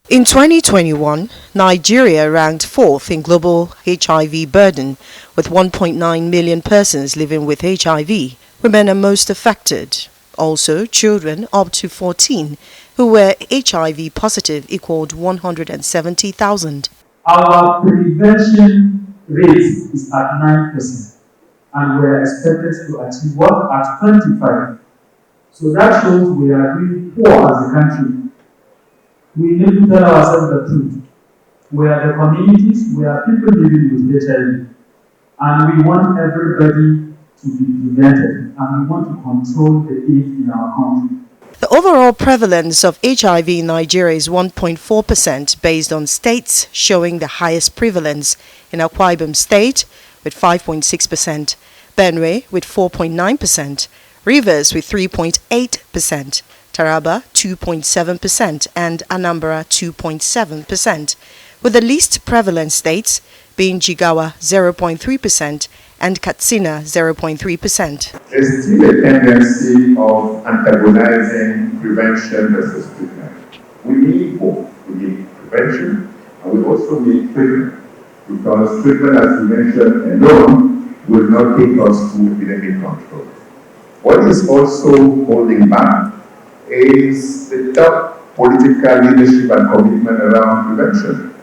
In 2021, Nigeria ranked 4th in global HIV burden, with 1.9 million persons living with HIV. Women are most affected. Also, children up to 14 who were HIV positive equaled 170,000. Our prevention rate is at 9%, and we are expected to achieve what? At 25. So that shows we are really poor as a country. We need to tell ourselves the truth. We are the communities, we are people living with HIV, and we want everybody to be prevented, and we want to control the AIDS in our country. The overall prevalence of HIV in Nigeria is 1.4% based on states, showing the highest prevalence in Akwa Ibom State with 5.6%, Benue with 4.9%, Rivers with 3.8%, Taraba 2.7% and Anambra 2.7%, with the least prevalent states being Jigawa 0.3% and Katsina 0.3%. There's still a tendency of antagonizing prevention versus treatment. We need both. We need prevention and we also need treatment, because treatment, as you mentioned, alone will not take us to epidemic control. What is also holding back is the top political leadership and commitment around prevention.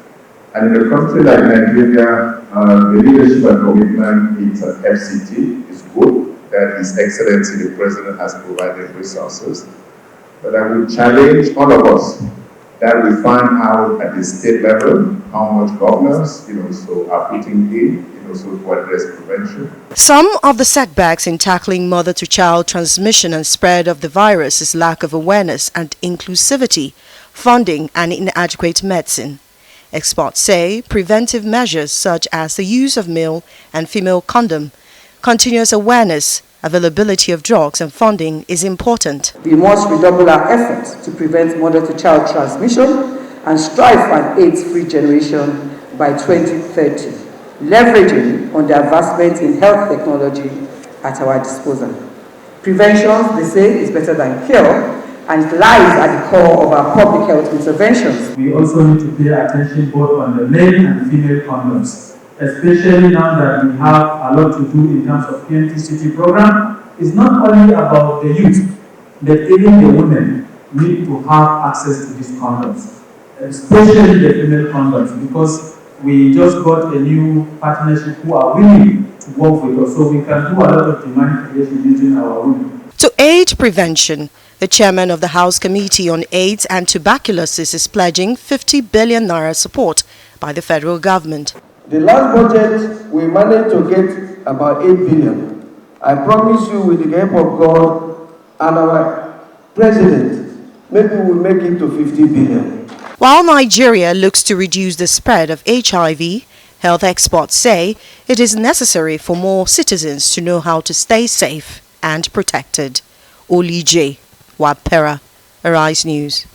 And in a country like Nigeria, the leadership and commitment in FCT is good. That His Excellency the President has provided resources. But I would challenge all of us that we find out at the state level how much governors, are putting in, to address prevention. Some of the setbacks in tackling mother-to-child transmission and spread of the virus is lack of awareness and inclusivity, funding and inadequate medicine. Experts say preventive measures such as the use of male and female condom, continuous awareness, availability of drugs and funding is important. We must redouble our efforts to prevent mother-to-child transmission and strive for an AIDS-free generation by 2030. Leveraging on the advancements in health technology at our disposal. Prevention, they say, is better than cure, and it lies at the core of our public health interventions. We also need to pay attention both on the male and female condoms, especially now that we have a lot to do in terms of PNTCT program. It's not only about the youth, but even the women need to have access to these condoms, especially the female condoms, because we just got a new partnership who are willing to work with us, so we can do a lot of demand creation using our women. To aid prevention, the chairman of the House Committee on AIDS and Tuberculosis is pledging 50 billion naira support by the federal government. The last budget, we managed to get about 8 billion. I promise you, with the help of God and our president, maybe we'll make it to 50 billion. While Nigeria looks to reduce the spread of HIV, health experts say it is necessary for more citizens to know how to stay safe and protected. Oli J. Wapera, Arise News.